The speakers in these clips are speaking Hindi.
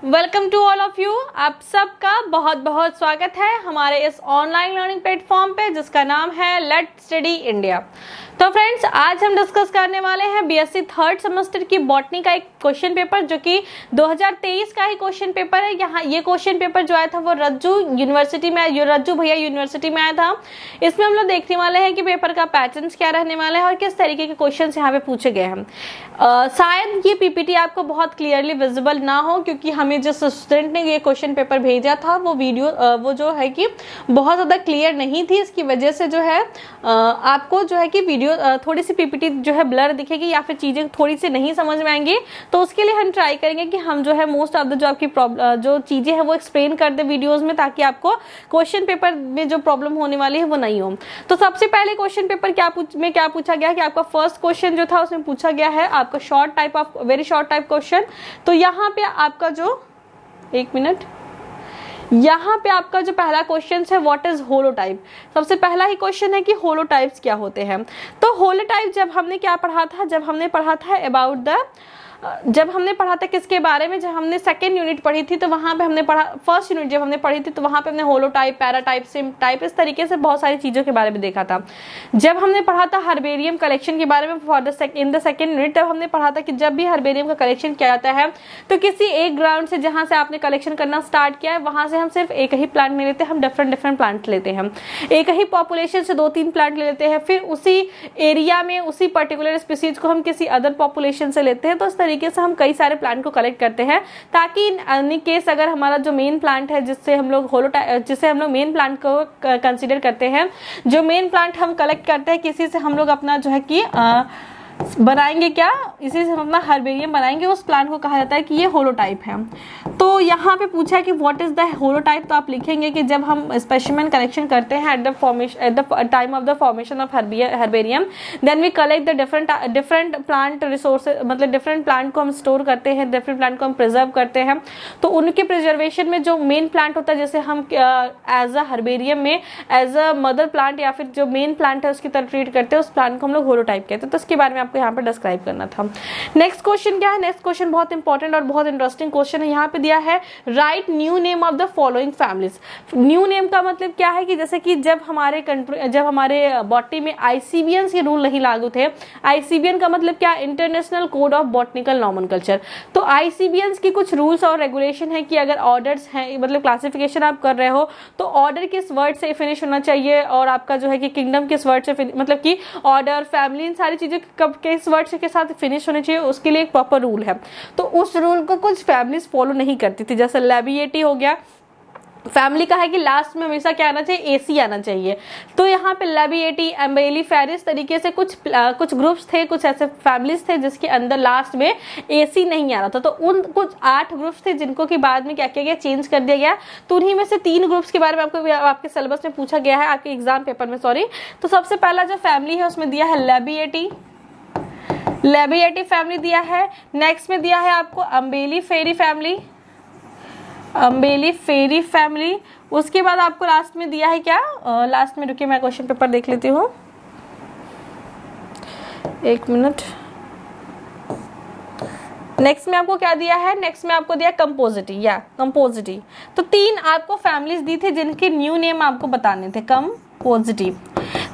Welcome to all of you. आप सबका बहुत बहुत स्वागत है हमारे इस ऑनलाइन लर्निंग प्लेटफॉर्म पे जिसका नाम है लेट स्टडी इंडिया। तो फ्रेंड्स, आज हम डिस्कस करने वाले हैं बीएससी थर्ड सेमेस्टर की बॉटनी का एक क्वेश्चन पेपर जो कि 2023 का ही क्वेश्चन पेपर है। यहाँ ये क्वेश्चन पेपर जो आया था वो रज्जू भैया यूनिवर्सिटी में आया था। इसमें हम लोग देखने वाले हैं कि पेपर का पैटर्न क्या रहने वाला है और किस तरीके के क्वेश्चन यहाँ पे पूछे गए हैं। शायद ये पीपीटी आपको बहुत क्लियरली विजिबल ना हो क्योंकि हमें जिस स्टूडेंट ने ये क्वेश्चन पेपर भेजा था वो वीडियो वो जो है कि बहुत ज़्यादा क्लियर नहीं थी। इसकी वजह से जो है आपको जो है कि वीडियो थोड़ी सी पीपीटी जो है ब्लर दिखेगी या फिर चीज़ें थोड़ी सी नहीं समझ में आएंगी। तो उसके लिए हम ट्राई करेंगे कि हम जो है मोस्ट ऑफ द जो आपकी जो चीज़ें हैं वो एक्सप्लेन कर दे वीडियोज़ में, ताकि आपको क्वेश्चन पेपर में जो प्रॉब्लम होने वाली है वो नहीं हो। तो सबसे पहले क्वेश्चन पेपर क्या पूछा गया है कि आपका फर्स्ट क्वेश्चन जो था उसमें पूछा गया है आपका वेरी शॉर्ट टाइप क्वेश्चन। तो यहाँ पे आपका जो यहाँ पे आपका जो पहला क्वेश्चन है व्हाट इज होलोटाइप। सबसे पहला ही क्वेश्चन है कि होलोटाइप्स क्या होते हैं। तो होलोटाइप जब हमने क्या पढ़ा था, जब हमने पढ़ा था किसके बारे में, जब हमने सेकेंड यूनिट पढ़ी थी तो वहां पे हमने पढ़ा, फर्स्ट यूनिट जब हमने पढ़ी थी तो वहां पे हमने होलोटाइप, पैराटाइप, सिम टाइप, इस तरीके से बहुत सारी चीजों के बारे में देखा था। जब हमने पढ़ा था हर्बेरियम कलेक्शन के बारे में इन द सेकेंड यूनिट, तब हमने पढ़ा था कि जब भी हर्बेरियम का कलेक्शन किया जाता है तो किसी एक ग्राउंड से जहां से आपने कलेक्शन करना स्टार्ट किया है वहां से हम सिर्फ एक ही प्लांट नहीं लेते, हम डिफरेंट प्लांट लेते हैं। एक ही पॉपुलेशन से 2-3 प्लांट ले लेते हैं, फिर उसी एरिया में उसी पर्टिकुलर स्पीसीज को हम किसी अदर पॉपुलेशन से लेते हैं। तो इस तरीके से हम कई सारे प्लांट को कलेक्ट करते हैं ताकि इन केस अगर हमारा जो मेन प्लांट है जिससे हम लोग मेन प्लांट को कंसीडर करते हैं, जो मेन प्लांट हम कलेक्ट करते हैं किसी से हम लोग अपना जो है कि बनाएंगे क्या, इसी से हम अपना हर्बेरियम बनाएंगे, उस प्लांट को कहा जाता है कि ये होलोटाइप है। तो यहाँ पे पूछा है कि व्हाट इज द होलोटाइप। तो आप लिखेंगे कि जब हम स्पेसिमेन कलेक्शन करते हैं at the time of the formation of herbarium, then we collect the different plant resources, मतलब डिफरेंट प्लांट को हम स्टोर करते हैं, डिफरेंट प्लांट को हम प्रिजर्व करते हैं। तो उनके प्रिजर्वेशन में जो मेन प्लांट होता है, जैसे हम एज अ हर्बेरियम में एज अ मदर प्लांट या फिर जो मेन प्लांट है उसकी तरह ट्रीट करते हैं, उस प्लांट को हम लोग होलोटाइप कहते हैं। तो इसके बारे में आपको यहाँ पर डिस्क्राइब करना था। नेक्स्ट क्वेश्चन क्या है, नेक्स्ट क्वेश्चन बहुत इंपॉर्टेंट और बहुत इंटरेस्टिंग क्वेश्चन है। यहाँ पे दिया है right new name of the following families. New name का मतलब क्या है कि जैसे कि जब हमारे बॉटनी में आईसीबीएन के रूल नहीं लागू थे। आईसीबीएन का मतलब क्या, international code of botanical nomenclature. तो आईसीबीएन की कुछ रूल्स और रेगुलेशन है कि अगर ऑर्डर्स हैं, मतलब क्लासिफिकेशन आप कर रहे हो तो ऑर्डर किस वर्ड से फिनिश होना चाहिए और आपका जो है कि किंगडम किस वर्ड से, मतलब कि ऑर्डर, फैमिली, इन सारी चीजें कब किस वर्ड के साथ फिनिश होने चाहिए, उसके लिए एक प्रॉपर रूल है। तो उस रूल को कुछ फैमिलीज फॉलो नहीं करती थी। जैसे लैबिएटी हो गया, फैमिली का है कि लास्ट में हमेशा क्या आना चाहिए, एसी आना चाहिए। तो यहाँ पे लैबिएटी, एम्बेली, फेरिस तरीके से कुछ ग्रुप्स थे, कुछ ऐसे फैमिलीज थे जिसके अंदर लास्ट में एसी नहीं आ रहा था। तो उन कुछ 8 ग्रुप्स थे जिनको कि बाद में क्या किया गया, चेंज कर दिया गया। तो उन्हीं में से 3 ग्रुप्स के बारे में आपको आपके सिलेबस में पूछा गया है, आपके एग्जाम पेपर में, सॉरी। तो सबसे पहला जो फैमिली है उसमें दिया है लैबिएटी फैमिली दिया है। नेक्स्ट में दिया है आपको अम्बेली फेरी फैमिली। उसके बाद आपको लास्ट में दिया है क्या, लास्ट में रुकिए मैं क्वेश्चन पेपर देख लेती हूँ, 1 मिनट। नेक्स्ट में आपको क्या दिया है, नेक्स्ट में आपको दिया कंपोजिटी। तो 3 आपको फैमिलीज दी थी जिनके न्यू नेम आपको बताने थे, कंपोजिटिव।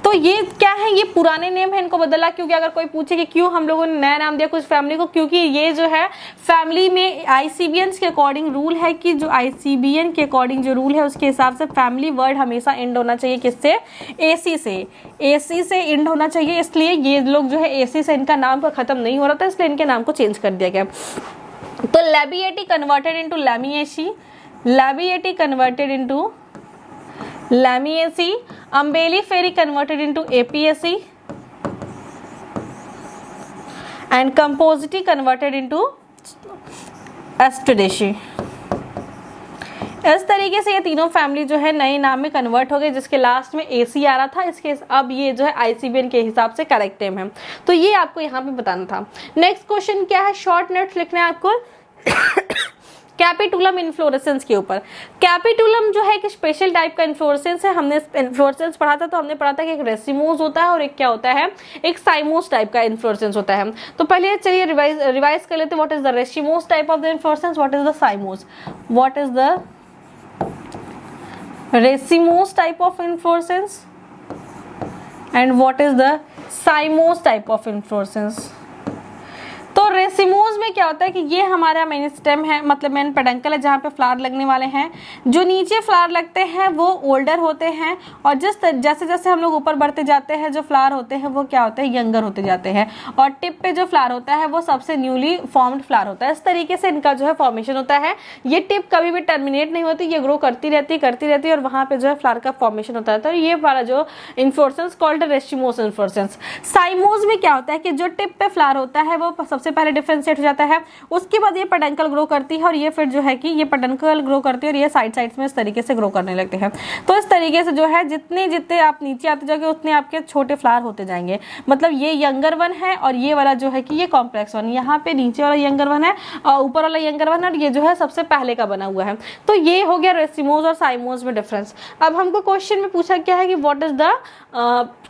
तो ये क्या है, ये पुराने नेम है, इनको बदला क्योंकि अगर कोई पूछे कि क्यों हम लोगों ने नया नाम दिया कुछ फैमिली को, क्योंकि ये जो है फैमिली में आईसीबीएन के अकॉर्डिंग रूल है कि जो आईसीबीएन के अकॉर्डिंग जो रूल है उसके हिसाब से फैमिली वर्ड हमेशा एंड होना चाहिए किससे, एसी से एंड होना चाहिए। इसलिए ये लोग जो है एसी से इनका नाम खत्म नहीं हो रहा था, इसलिए इनके नाम को चेंज कर दिया गया। तो Labiatae converted into Lamiaceae, Umbelliferae converted into Apiaceae and Compositae converted into Asteraceae. इस तरीके से ये तीनों फैमिली जो है नए नाम में कन्वर्ट हो गए जिसके लास्ट में एसी आ रहा था। इसके अब ये जो है आईसीबीएन के हिसाब से करेक्ट नेम है। तो ये आपको यहाँ पे बताना था। नेक्स्ट क्वेश्चन क्या है, शॉर्ट नोट्स लिखना है आपको। कैपिटुलम इन्फ्लोरेसेंस के ऊपर। कैपिटुलम जो है एक स्पेशल टाइप का इन्फ्लोरेसेंस है। हमने इन्फ्लोरेसेंस पढ़ा था तो हमने पढ़ा था कि एक रेसिमोस होता है और एक क्या होता है, एक साइमोस टाइप का इन्फ्लोरेसेंस होता है। तो पहले चलिए रिवाइज कर लेते हैं। What is the racemose type of the inflorescence, what is the साइमोस, what is the racemose type of inflorescence and what is the साइमोस type of inflorescence. तो रेसिमोस में क्या होता है कि ये हमारा मेन स्टेम है, मतलब मेन पेडंकल है जहाँ पे फ्लावर लगने वाले हैं। जो नीचे फ्लावर लगते हैं वो ओल्डर होते हैं और जैसे जैसे हम लोग ऊपर बढ़ते जाते हैं जो फ्लावर होते हैं वो क्या होते हैं, यंगर होते जाते हैं। और टिप पे जो फ्लावर होता है वो सबसे न्यूली फॉर्म्ड फ्लावर होता है। इस तरीके से इनका जो है फॉर्मेशन होता है। ये टिप कभी भी टर्मिनेट नहीं होती, ये ग्रो करती रहती है और वहाँ पे जो है फ्लावर का फॉर्मेशन होता है। तो ये वाला जो इन्फ्लोरेसेंस कॉल्ड रेसिमोस इन्फ्लोरेसेंस। साइमोस में क्या होता है कि जो टिप पे फ्लावर होता है वो सबसे पहले डिफरेंशिएट हो जाता है, उसके बाद ये पेडंकल ग्रो करती है और ये फिर जो है कि ये पेडंकल ग्रो करती है और ये साइड्स में इस तरीके से ग्रो करने लगते हैं। तो इस तरीके से जो है जितने आप नीचे आते जाओगे उतने आपके छोटे फ्लावर होते जाएंगे। मतलब ये यंगर वन है और ये वाला जो है कि ये कॉम्प्लेक्स वन, यहाँ पे नीचे वाला यंगर वन है और ऊपर वाला यंगर वन है और ये जो है सबसे पहले का बना हुआ है। तो ये हो गया रेसिमोस और साइमोस में डिफरेंस। अब हमको क्वेश्चन में पूछा क्या है कि what is the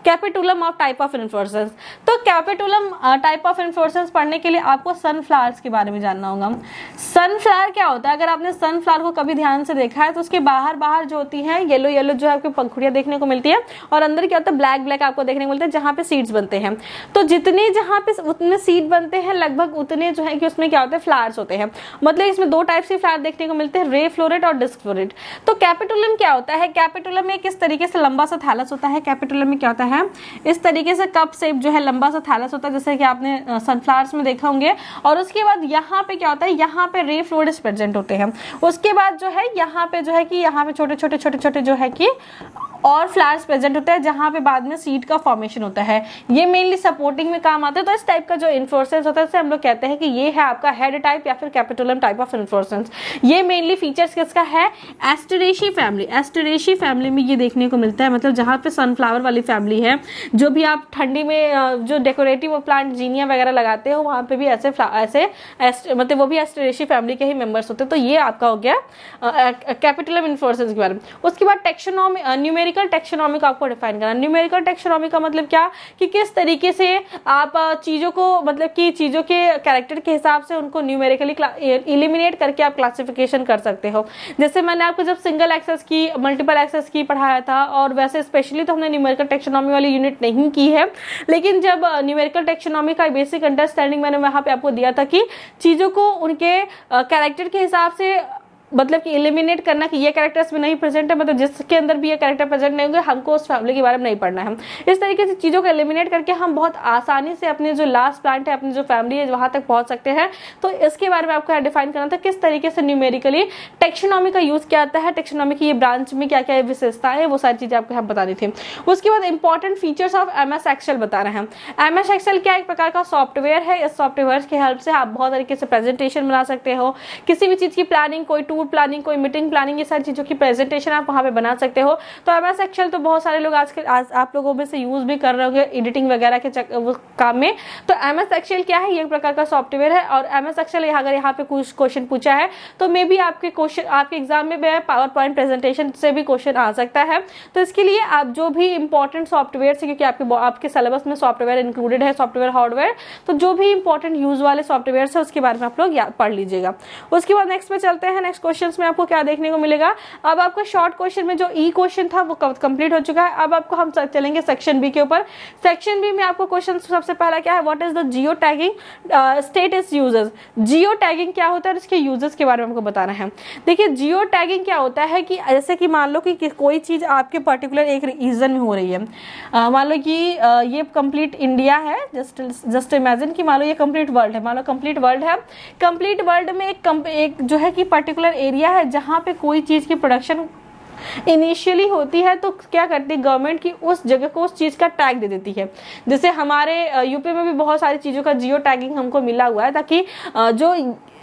capitulum of type of inflorescence. तो कैपिटुलम टाइप ऑफ इन्फ्लोरेसेंस पढ़ने के लिए आपको सनफ्लावर्स के बारे में जानना होगा। सनफ्लावर क्या होता है, अगर आपने सनफ्लावर को कभी ध्यान से देखा है तो उसके बाहर जो होती है येलो येलो जो है आपको पंखुड़ियां देखने को मिलती है और अंदर क्या होता है ब्लैक ब्लैक आपको देखने को मिलता है जहाँ पे सीड्स बनते हैं। तो जितने जहाँ पे उतने सीड बनते हैं लगभग उतने जो है कि उसमें क्या होता है फ्लावर्स होते हैं। मतलब इसमें दो टाइप से फ्लावर देखने को मिलते हैं, रे फ्लोरेट और डिस्क फ्लोरेट। तो कैपिटुलम क्या होता है, कैपिटुलम में किस तरीके से लंबा सा थैलस होता है। कैपिटुलम में क्या होता है, इस तरीके से कप शेप जो है लंबा सा थैलस होता है जैसे कि आपने सनफ्लावर्स में देखा होंगे। और उसके बाद यहाँ पे क्या होता है, यहाँ पे रे फ्लोरेट्स प्रेजेंट होते हैं। उसके बाद जो है यहाँ पे जो है कि यहाँ पे छोटे छोटे जो है कि और फ्लावर्स प्रेजेंट होते हैं जहाँ पे बाद में सीड का फॉर्मेशन होता है। ये मेनली सपोर्टिंग में काम आता है। तो इस टाइप का जो इन्फ्लोरेसेंस होता है इसे हम लोग कहते हैं कि ये है आपका हेड टाइप या फिर कैपिटुलम टाइप ऑफ इन्फ्लोरेसेंस। ये मेनली फीचर्स किसका है, एस्टेरेसी फैमिली। एस्टेरेसी फैमिली में ये देखने को मिलता है। मतलब जहाँ पे सनफ्लावर वाली फैमिली है, जो भी आप ठंडी में जो डेकोरेटिव प्लांट जीनिया वगैरह लगाते हो वहाँ पे भी ऐसे मतलब वो भी एस्टेरेसी फैमिली के ही मेंबर्स होते हैं। तो ये आपका हो गया कैपिटुलम इन्फ्लोरेसेंस के बारे में। उसके बाद टेक्सोनॉमी, न्यूमेरिकल टेक्सोनॉमी को आपको डिफाइन करना। न्यूमेरिकल टेक्सोनॉमी का मतलब क्या कि किस तरीके से आप चीजों को मतलब कि चीजों के कैरेक्टर के हिसाब से उनको न्यूमेरिकली इलिमिनेट करके आप क्लासिफिकेशन कर सकते हो। जैसे मैंने आपको जब सिंगल एक्सेस की, मल्टीपल एक्सेस की पढ़ाया था और वैसे स्पेशली तो हमने न्यूमेरिकल टेक्सोनॉमी वाली यूनिट नहीं की है, लेकिन जब न्यूमेरिकल टेक्सोनॉमी का बेसिक अंडरस्टैंडिंग मैंने वहां पे आपको दिया था कि चीजों को उनके कैरेक्टर के हिसाब से मतलब कि एलिमिनेट करना कि ये कैरेक्टर्स में नहीं प्रेजेंट है, मतलब जिसके अंदर भी ये कैरेक्टर प्रेजेंट नहीं होंगे हमको उस फैमिली के बारे में नहीं पढ़ना है। इस तरीके से चीज़ों को एलिमिनेट करके हम बहुत आसानी से अपने जो लास्ट प्लांट है, अपनी जो फैमिली है, वहां तक पहुंच सकते हैं। तो इसके बारे में आपको डिफाइन करना था किस तरीके से न्यूमेरिकली टेक्सोनॉमी का यूज क्या आता है, टेक्सोनॉमी की ये ब्रांच में क्या क्या विशेषताएं है, वो सारी चीजें आपको यहाँ बतानी थी। उसके बाद important features of MS Excel बता रहे हैं। MS एक्सेल क्या एक प्रकार का सॉफ्टवेयर है। इस सॉफ्टवेयर की हेल्प से आप बहुत तरीके से प्रेजेंटेशन बना सकते हो, किसी भी चीज की प्लानिंग, कोई टूर प्लानिंग, कोई मीटिंग प्लानिंग, ये सारी चीजों की प्रेजेंटेशन आप वहां पे बना सकते हो। तो MS एक्सेल तो बहुत सारे लोग आजकल आप लोगों में से यूज भी कर रहे होंगे एडिटिंग वगैरह के काम में। तो MS एक्सेल क्या है, ये एक प्रकार का सॉफ्टवेयर है। और MS एक्सेल अगर यहाँ पे कुछ क्वेश्चन पूछा है तो मे बी आपके क्वेश्चन आपके एग्जाम में पावर पॉइंट प्रेजेंटेशन से भी क्वेश्चन आ सकता है। तो इसके लिए आप जो भी इंपॉर्टेंट सॉफ्टवेयर है, क्योंकि आपके सिलेबस में सॉफ्टवेयर इंक्लूडेड है, सॉफ्टवेयर हार्डवेयर, तो जो भी इंपॉर्टेंट यूज वाले सॉफ्टवेयर है उसके बारे में आप लोग पढ़ लीजिएगा। उसके बाद नेक्स्ट पे चलते हैं। नेक्स्ट क्वेश्चन में आपको क्या देखने को मिलेगा। अब आपका शॉर्ट क्वेश्चन में जो क्वेश्चन था वो कंप्लीट हो चुका है। अब आपको हम चलेंगे सेक्शन बी के ऊपर। सेक्शन बी में आपको क्वेश्चन सबसे पहला क्या है, what is the geo tagging status users. Geo tagging क्या होता है और इसके यूजर्स के बारे में हमको बताना है। देखिए जियो टैगिंग क्या होता है कि जैसे कि मान लो कि कोई चीज आपके पर्टिकुलर एक रीजन में हो रही है, मान लो कि ये कंप्लीट इंडिया है, जस्ट इमेजिन कि मान लो ये कंप्लीट वर्ल्ड है, मान लो कंप्लीट वर्ल्ड है। कंप्लीट वर्ल्ड में एक जो है कि पर्टिकुलर एरिया है जहां पे कोई चीज की प्रोडक्शन इनिशियली होती है, तो क्या करती है गवर्नमेंट की उस जगह को उस चीज का टैग दे देती है। जैसे हमारे यूपी में भी बहुत सारी चीजों का जियो टैगिंग हमको मिला हुआ है, ताकि जो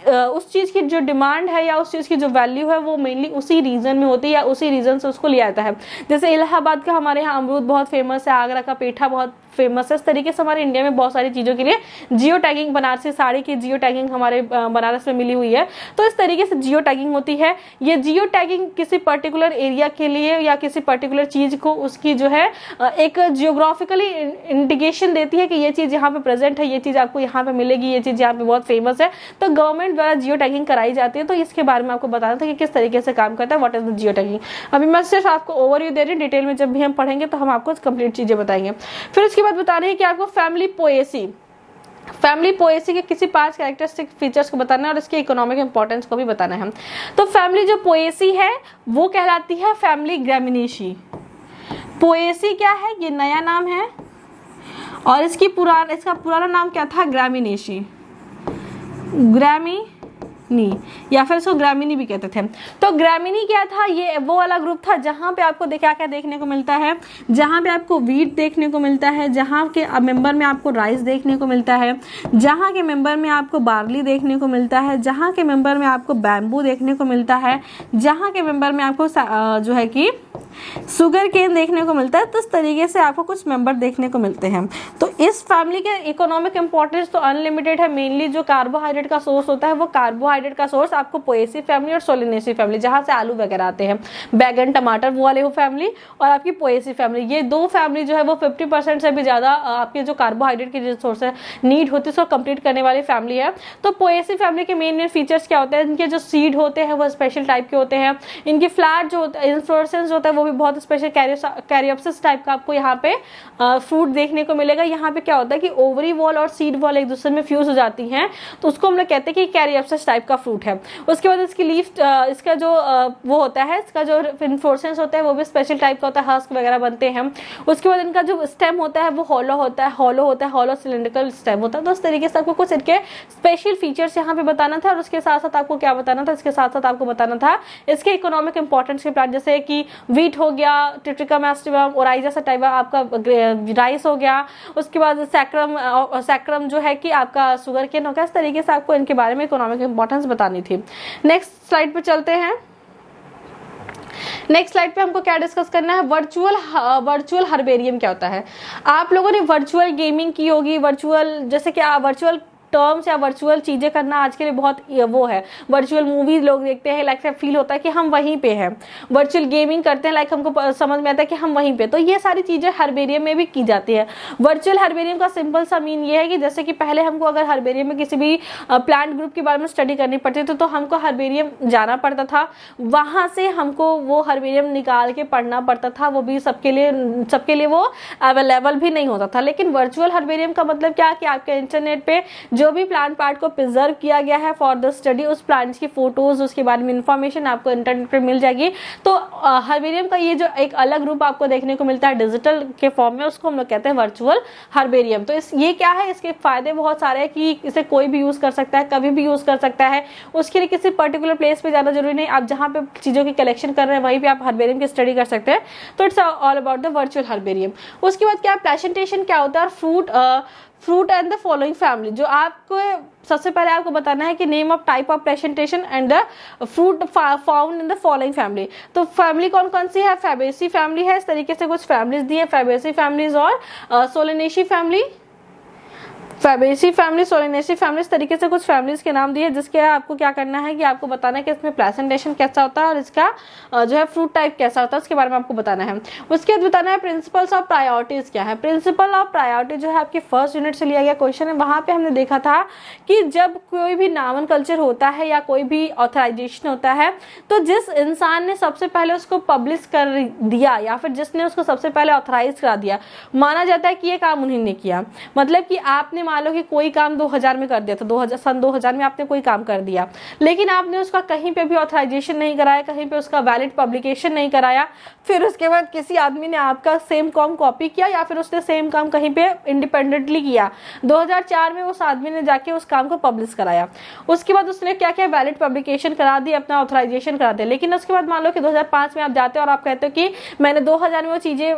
उस चीज की जो डिमांड है या उस चीज की जो वैल्यू है वो मेनली उसी रीजन में होती है या उसी रीजन से उसको लिया जाता है। जैसे इलाहाबाद का हमारे यहाँ अमरूद बहुत फेमस है, आगरा का पेठा बहुत फेमस है। इस तरीके से हमारे इंडिया में बहुत सारी चीज़ों के लिए जियो टैगिंग, बनारसी साड़ी की जियो टैगिंग हमारे बनारस में मिली हुई है। तो इस तरीके से जियो टैगिंग होती है। ये जियो टैगिंग किसी पर्टिकुलर एरिया के लिए या किसी पर्टिकुलर चीज़ को उसकी जो है एक जियोग्राफिकली इंडिकेशन देती है कि ये चीज़ यहाँ पे प्रेजेंट है, ये चीज़ आपको यहाँ पे मिलेगी, ये चीज़ यहाँ पे बहुत फेमस है। तो गवर्नमेंट द्वारा जियो टैगिंग कराई जाती है। तो इसके बारे में आपको बताना था कि किस तरीके से काम करता है, what is the geo tagging. अभी मैं सिर्फ आपको ओवरव्यू दे रही हूँ, डिटेल में जब भी हम पढ़ेंगे तो हम आपको कंप्लीट चीजें बताएंगे। फिर उसके बाद बता रहे हैं कि आपको फैमिली पोएसी के किसी 5 कैरेक्टरिस्टिक फीचर्स को बताना है और इसके इकोनॉमिक इंपॉर्टेंस को भी बताना है। तो फैमिली जो पोएसी है वो कहलाती है फैमिली ग्रामिनीशी। पोएसी क्या है, ये नया नाम है और इसका पुराना नाम क्या था, ग्रामिनीशी, ग्रामीनी या फिर इसको ग्रामीणी भी कहते थे। तो ग्रामीणी क्या था, ये वो वाला ग्रुप था जहाँ पे आपको क्या क्या देखने को मिलता है, जहाँ पे आपको वीट देखने को मिलता है, जहाँ के मेंबर में आपको राइस देखने को मिलता है, जहाँ के मेंबर में आपको बार्ली देखने को मिलता है, जहाँ के मेंबर में आपको बैम्बू देखने को मिलता है, जहाँ के मेंबर में आपको जो है कि शुगर केन देखने को मिलता है। तो इस तरीके से आपको कुछ मेंबर देखने को मिलते हैं। तो इस फैमिली के इकोनॉमिक इंपॉर्टेंस तो अनलिमिटेड है। मेनली जो कार्बोहाइड्रेट का सोर्स होता है वो कार्बोहाइड्रेट का सोर्स आपको पोएसी फैमिली और सोलिनेसी फैमिली, जहां से आलू वगैरह आते हैं, बैगन टमाटर, वो वाले वो फैमिली और आपकी पोएसी फैमिली, ये दो फैमिली जो है वो 50% से भी ज्यादा आपके जो कार्बोहाइड्रेट की रिसोर्स है नीड होती है उसको कंप्लीट करने वाली फैमिली है। तो पोएसी फैमिली के मेन फीचर्स क्या होते हैं, इनके जो सीड होते हैं वो स्पेशल टाइप के होते हैं, इनकी फ्लैट जो होता है, इन्फ्लोरेसेंस होता है वो भी बहुत स्पेशल कैरियोप्सिस टाइप का आपको यहाँ पे फ्रूट देखने को मिलेगा। यहाँ पे क्या होता है कि ओवरी वॉल और सीड वॉल एक दूसरे में फ्यूज हो जाती हैं, तो उसको हम लोग कहते हैं कि कैरियोप्सिस टाइप का फ्रूट है। उसके बाद इसकी लीफ, इसका जो वो होता है, इसका जो इन्फ्लोरेसेंस होता है वो भी स्पेशल टाइप का होता है, हस्क वगैरह बनते हैं। उसके बाद इनका जो स्टेम होता है वो हॉलो होता है, हॉलो सिलिंड्रिकल स्टेम होता है। तो इस तरीके से आपको कुछ इनके स्पेशल फीचर्स यहाँ पे बताना था और उसके साथ साथ आपको क्या बताना था, इसके साथ साथ आपको बताना था इसके इकोनॉमिक इंपॉर्टेंस के प्लांट, जैसे कि वीट हो गया, टिट्रिकम एस्टिवम, ओराइजा सटाइवा आपका राइस हो गया, उसके बाद सैक्रम जो है कि आपका शुगर केन हो गया। इस तरीके से आपको इनके बारे में इकोनॉमिक इंपॉर्टेंस बतानी थी। नेक्स्ट स्लाइड पे चलते हैं। नेक्स्ट स्लाइड पे हमको क्या डिस्कस करना है, वर्चुअल हर्बेरियम क्या होता है। आप लोगों ने वर्चुअल गेमिंग की होगी, जैसे कि वर्चुअल टर्म्स या वर्चुअल चीजें करना आज के लिए बहुत वो है। वर्चुअल मूवीज लोग देखते हैं, लाइक फील होता है कि हम वहीं पे हैं। वर्चुअल गेमिंग करते हैं, लाइक हमको समझ में आता है कि हम वहीं पे। तो ये सारी चीजें हर्बेरियम में भी की जाती है। वर्चुअल हर्बेरियम का सिंपल सा मीन ये है कि जैसे कि पहले हमको अगर हर्बेरियम में किसी भी प्लांट ग्रुप के बारे में स्टडी करनी पड़ती थी तो हमको हर्बेरियम जाना पड़ता था, वहां से हमको वो हर्बेरियम निकाल के पढ़ना पड़ता था, वो भी सबके लिए वो अवेलेबल भी नहीं होता था। लेकिन वर्चुअल हर्बेरियम का मतलब क्या कि आपके इंटरनेट पे जो भी प्लांट पार्ट को प्रिजर्व किया गया है फॉर द स्टडी, उस प्लांट्स की फोटोज, उसके बारे में इंफॉर्मेशन आपको इंटरनेट पे मिल जाएगी। तो हर्बेरियम का ये जो एक अलग रूप आपको देखने को मिलता है डिजिटल के फॉर्म में, उसको हम लोग कहते हैं वर्चुअल हर्बेरियम। तो ये क्या है, इसके फायदे बहुत सारे हैं कि इसे कोई भी यूज कर सकता है, कभी भी यूज कर सकता है। उसके लिए किसी पर्टिकुलर प्लेस पे जाना जरूरी नहीं, आप जहाँ पे चीजों की कलेक्शन कर रहे हैं वहीं पे आप हर्बेरियम की स्टडी कर सकते हैं। तो it's all about the virtual herbarium. उसके बाद क्या प्रेजेंटेशन क्या होता है, और fruit and the following family, जो आपको सबसे पहले आपको बताना है कि name of type of presentation and the fruit found in the following family. तो फैमिली कौन कौन सी है, फैबेसी फैमिली है, इस तरीके से कुछ फैमिलीज दी है, फैबेसी फैमिलीज और Solanaceae family, Fabaceae family, Solanaceae family, इस तरीके से कुछ फैमिलीज के नाम दिए, जिसके आपको क्या करना है कि आपको बताना है कि इसमें प्रेजेंटेशन कैसा होता है और इसका जो है फ्रूट टाइप कैसा होता है, उसके बारे में आपको बताना है। उसके बाद बताना है प्रिंसिपल्स ऑफ प्रायोरिटीज क्या है। प्रिंसिपल ऑफ प्रायोरिटी जो है आपके फर्स्ट यूनिट से लिया गया क्वेश्चन है। वहां पे हमने देखा था कि जब कोई भी नामन कल्चर होता है या कोई भी ऑथराइजेशन होता है, तो जिस इंसान ने सबसे पहले उसको पब्लिश कर दिया या फिर जिसने उसको सबसे पहले ऑथराइज करा दिया, माना जाता है कि ये काम उन्हीं ने किया। मतलब कि आपने मान लो कि कोई काम 2000 में कर दिया था, सन 2000 में आपने कोई काम कर दिया, लेकिन आपने उसका कहीं पे भी ऑथराइजेशन नहीं कराया, कहीं पे उसका वैलिड पब्लिकेशन नहीं कराया, फिर उसके बाद किसी आदमी ने आपका सेम काम कॉपी किया या फिर उसने सेम काम कहीं पे इंडिपेंडेंटली किया, 2004 में उस आदमी ने जाके उस काम को पब्लिश कराया, उसके बाद उसने क्या किया, वैलिड पब्लिकेशन करा दी, अपना ऑथराइजेशन करा दिया। लेकिन उसके बाद मान लो कि 2005 में आप जाते हो और आप कहते हो कि मैंने 2000 में वो चीजें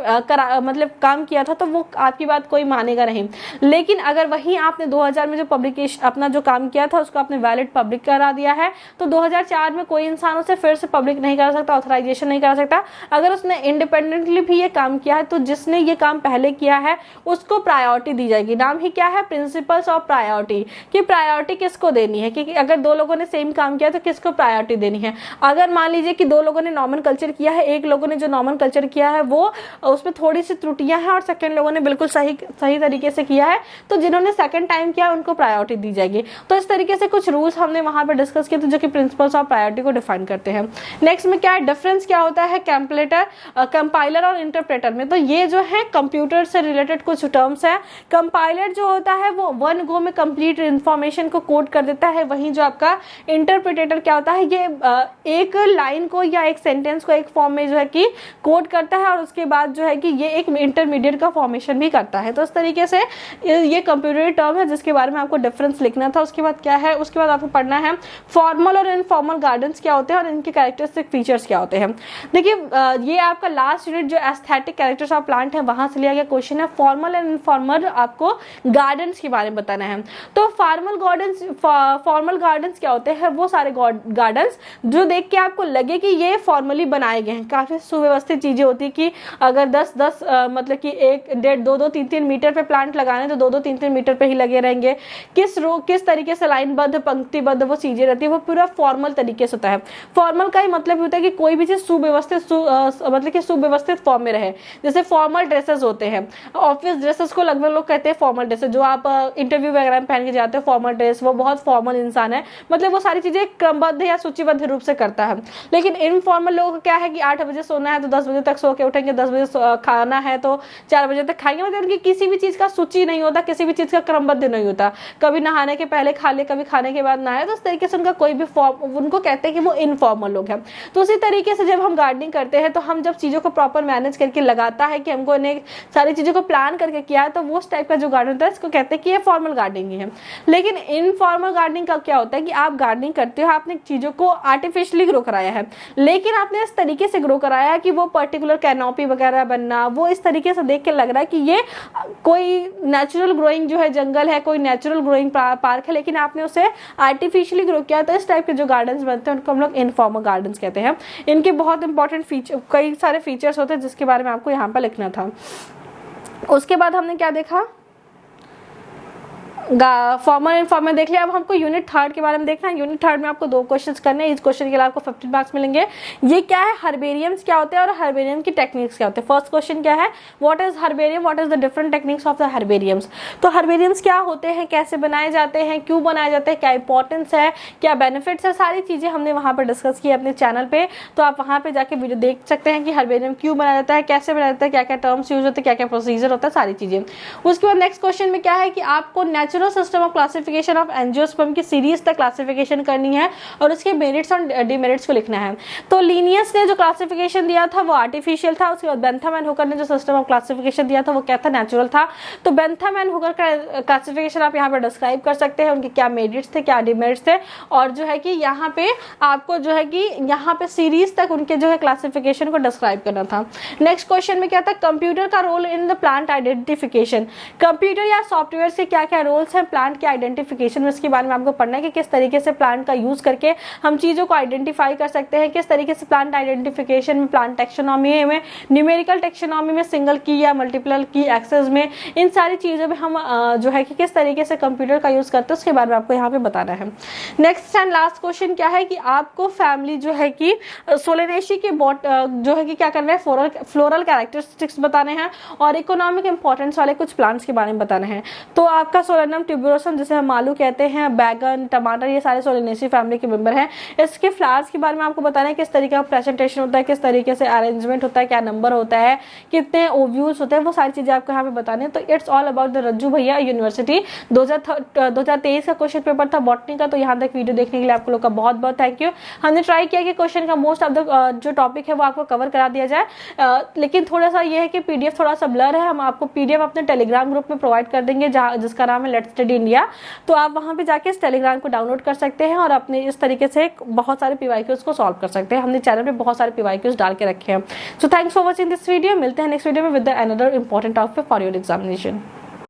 मतलब काम किया था, तो वो आपकी बात कोई मानेगा नहीं। लेकिन अगर वही वहीं आपने 2000 में जो पब्लिकेशन अपना जो काम किया था उसको आपने वैलिड पब्लिक करा दिया है। तो 2004 में कोई इंसान उसे फिर से पब्लिक नहीं कर सकता, ऑथराइजेशन नहीं कर सकता। अगर उसने इंडिपेंडेंटली भी ये काम किया है तो जिसने ये काम पहले किया है उसको प्रायोरिटी दी जाएगी। नाम ही क्या है, प्रिंसिपल्स ऑफ प्रायोरिटी, कि प्रायोरिटी किसको देनी है, कि अगर दो लोगों ने सेम काम किया तो किसको प्रायोरिटी देनी है। अगर मान लीजिए कि दो लोगों ने नॉर्मल कल्चर किया है, एक लोगों ने जो नॉर्मल कल्चर किया है वो उसमें थोड़ी सी त्रुटियां हैं और सेकंड लोगों ने बिल्कुल सही तरीके से किया है, तो जिन्होंने सेकंड टाइम किया उनको प्रायोरिटी दी जाएगी। तो इस तरीके से कुछ रूल्स हमने वहां पे डिस्कस किए थे जो कि प्रिंसिपल्स ऑफ प्रायोरिटी को डिफाइन करते हैं। नेक्स्ट में क्या है, डिफरेंस क्या होता है कंपाइलर और इंटरप्रेटर में। तो ये जो है कंप्यूटर से रिलेटेड कुछ टर्म्स है। कंपाइलर जो होता है वो वन गो में कंप्लीट इंफॉर्मेशन को कोड कर देता है, वहीं जो आपका इंटरप्रेटर क्या होता है, ये एक लाइन को या एक सेंटेंस को एक फॉर्म में जो है कि कोड करता है और उसके बाद जो है कि ये एक इंटरमीडिएट का फॉर्मेशन भी करता है। तो इस तरीके से ये कंप्यूटर टर्म है जिसके बारे में आपको डिफरेंस लिखना था। उसके बाद क्या है, उसके बाद आपको पढ़ना है फॉर्मल और इनफॉर्मल गार्डन्स क्या होते हैं और इनके कैरेक्टरिस्टिक फीचर्स क्या होते हैं। देखिए ये आपका लास्ट यूनिट जो एस्थेटिक कैरेक्टर्स ऑफ प्लांट है वहां से लिया गया क्वेश्चन है। फॉर्मल एंड इनफॉर्मल आपको गार्डन्स के बारे में बताना है। तो फॉर्मल गार्डन्स क्या होते हैं, वो सारे गार्डन्स जो देख के आपको लगे कि ये फॉर्मली बनाए गए हैं, काफी सुव्यवस्थित चीजें होती है कि अगर 10-10 मतलब कि 1-1.5 2-2 3-3 मीटर पे प्लांट लगाने तो 2-2 3-3 मीटर पे ही लगे रहेंगे। किस तरीके से लाइनबद्ध पंक्तिबद्ध वो चीजें रहती है, वो पूरा फॉर्मल तरीके से होता है। फॉर्मल का ही मतलब होता है कि कोई भी चीज सुव्यवस्थित मतलब कि सुव्यवस्थित फॉर्म में रहे। जैसे फॉर्मल ड्रेसेस होते हैं, ऑफिस ड्रेसेस को लगभग लोग कहते हैं फॉर्मल ड्रेसेस, जो आप इंटरव्यू वगैरह में पहन के जाते हैं फॉर्मल ड्रेस, वो बहुत फॉर्मल इंसान है, मतलब वो सारी चीजें क्रमबद्ध या सूचीबद्ध रूप से करता है। लेकिन इनफॉर्मल लोगों का क्या है कि 8 बजे सोना है तो 10 बजे तक सो के उठेंगे, 10 बजे खाना है तो 4 बजे तक खाएंगे। मतलब उनकी किसी भी चीज का सूची नहीं होता, किसी भी चीज का क्रमबद्ध नहीं होता, कभी नहाने के पहले खा ले, कभी खाने के बाद नहाए। तो उस तरीके से उनका कोई भी फॉर्म, उनको कहते हैं कि वो इनफॉर्मल लोग हैं। तो उसी तरीके से जब हम गार्डनिंग करते हैं तो हम जब चीजों को प्रॉपर मैनेज करके लगाता है कि हमको इन्हें सारी चीजों को प्लान करके किया है, तो वो उस टाइप का जो गार्डन होता है इसको कहते हैं कि ये फॉर्मल गार्डनिंग है। लेकिन इनफॉर्मल गार्डनिंग का क्या होता है कि आप गार्डनिंग करते हो, आपने चीजों को आर्टिफिशियली ग्रो कराया है, लेकिन आपने इस तरीके से ग्रो कराया कि वो पर्टिकुलर कैनोपी वगैरह बनना, वो इस तरीके से देख के लग रहा है कि ये कोई नेचुरल ग्रोइंग जो है जंगल है, कोई नेचुरल ग्रोइंग पार्क है, लेकिन आपने उसे आर्टिफिशियली ग्रो किया। तो इस टाइप के जो गार्डन्स बनते हैं उनको हम लोग इनफॉर्मल गार्डन्स कहते हैं। इनके बहुत इंपॉर्टेंट फीचर, कई सारे फीचर्स होते हैं जिसके बारे में आपको यहाँ पर लिखना था। उसके बाद हमने क्या देखा, फॉर्मल इनफॉर्मल देख लिया। अब हमको यूनिट 3 के बारे में देखना है। यूनिट 3 में आपको 2 क्वेश्चंस करने हैं। इस क्वेश्चन के लिए आपको 50 मार्क्स मिलेंगे। ये क्या है, हर्बेरियम्स क्या होते हैं और हर्बेरियम की टेक्निक्स क्या होते हैं। फर्स्ट क्वेश्चन क्या है, what is herbarium, what is the different techniques of the herbariums. तो हर्बेरियम्स क्या होते हैं, कैसे बनाए जाते हैं, क्यों बनाए जाते हैं, क्या इंपॉर्टेंस है, क्या बेनिफिट्स है, सारी चीजें हमने वहां पर डिस्कस की अपने चैनल पे। तो आप वहां पे जाके वीडियो देख सकते हैं कि हर्बेरियम क्यों बनाया जाता है, कैसे बनाया जाता है, क्या क्या टर्म्स यूज होते हैं, क्या क्या प्रोसीजर होता है, सारी चीजें। उसके बाद नेक्स्ट क्वेश्चन में क्या है कि आपको natural system of classification of angiosperm की सीरीज तक क्लासिफिकेशन करनी है और उसके मेरिट्स और डिमेरिट्स को लिखना है। तो लिनियस ने जो क्लासिफिकेशन दिया था वो आर्टिफिशियल था। उसके बाद बेंथम एंड हुकर ने जो सिस्टम ऑफ क्लासिफिकेशन दिया था वो क्या था, नेचुरल था। तो बेंथम एंड हुकर का क्लासिफिकेशन आप यहाँ पे डिस्क्राइब कर सकते हैं, उनके क्या मेरिट्स थे, क्या डिमेरिट्स थे, और जो है कि यहाँ पे आपको जो है कि यहाँ पे सीरीज तक उनके जो है क्लासिफिकेशन को डिस्क्राइब करना था। नेक्स्ट क्वेश्चन में क्या था, कंप्यूटर का role in the plant identification. Computer या सॉफ्टवेयर से क्या क्या रोल्स हैं प्लांट के आइडेंटिफिकेशन में, इसके बारे में आपको पढ़ना है कि किस तरीके से प्लांट का यूज करके हम चीजों को आइडेंटिफाई कर सकते हैं, किस तरीके से प्लांट आइडेंटिफिकेशन में, प्लांट टेक्सोनॉमी में, न्यूमेरिकल टेक्सोनॉमी में, सिंगल की या मल्टीपल की एक्सेस में, इन सारी चीजों में हम जो है कि किस तरीके से कंप्यूटर का यूज करते हैं उसके बारे में आपको यहाँ पे बताना है। नेक्स्ट एंड लास्ट क्वेश्चन क्या है कि आपको फैमिली जो है कि सोलेनेसी के जो है कि क्या करना है, फ्लोरल कैरेक्टरिस्टिक्स बताने हैं और इकोनॉमिक इंपॉर्टेंस वाले कुछ प्लांट्स के बारे में बताना है। तो आपका सोलेनम ट्यूबरोसम, जिसे हम आलू कहते हैं, बैगन, टमाटर, ये सारे सोलेनेसी फैमिली के मेंबर हैं। इसके फ्लावर्स के बारे में आपको बताना है, किस तरीके का प्रेजेंटेशन होता है, किस तरीके से अरेंजमेंट होता है, क्या नंबर होता है, कितने ओव्यूल्स होते हैं, वो सारी चीजें आपको यहाँ पे बतानी है। तो इट्स ऑल अबाउट द रज्जू भैया यूनिवर्सिटी 2023 का क्वेश्चन पेपर था बॉटनी का। तो यहाँ तक वीडियो देखने के लिए आप लोग का बहुत बहुत थैंक यू। हमने ट्राई किया कि क्वेश्चन का मोस्ट ऑफ द जो टॉपिक है वो आपको कवर करा दिया जाए, लेकिन थोड़ा सा ये है कि पीडीएफ थोड़ा सा ब्लर है। हम आपको पीडीएफ अपने टेलीग्राम ग्रुप में प्रोवाइड कर देंगे जिसका नाम है लेट्स स्टडी इंडिया। तो आप वहां पे जाके इस टेलीग्राम को डाउनलोड कर सकते हैं और अपने इस तरीके से बहुत सारे पीवाईक्यूज को सॉल्व कर सकते हैं। हमने चैनल पे बहुत सारे पीवाईक्यूज डाल के रखे हैं। So thanks for watching this video. मिलते हैं नेक्स्ट वीडियो में with another important topic for your examination.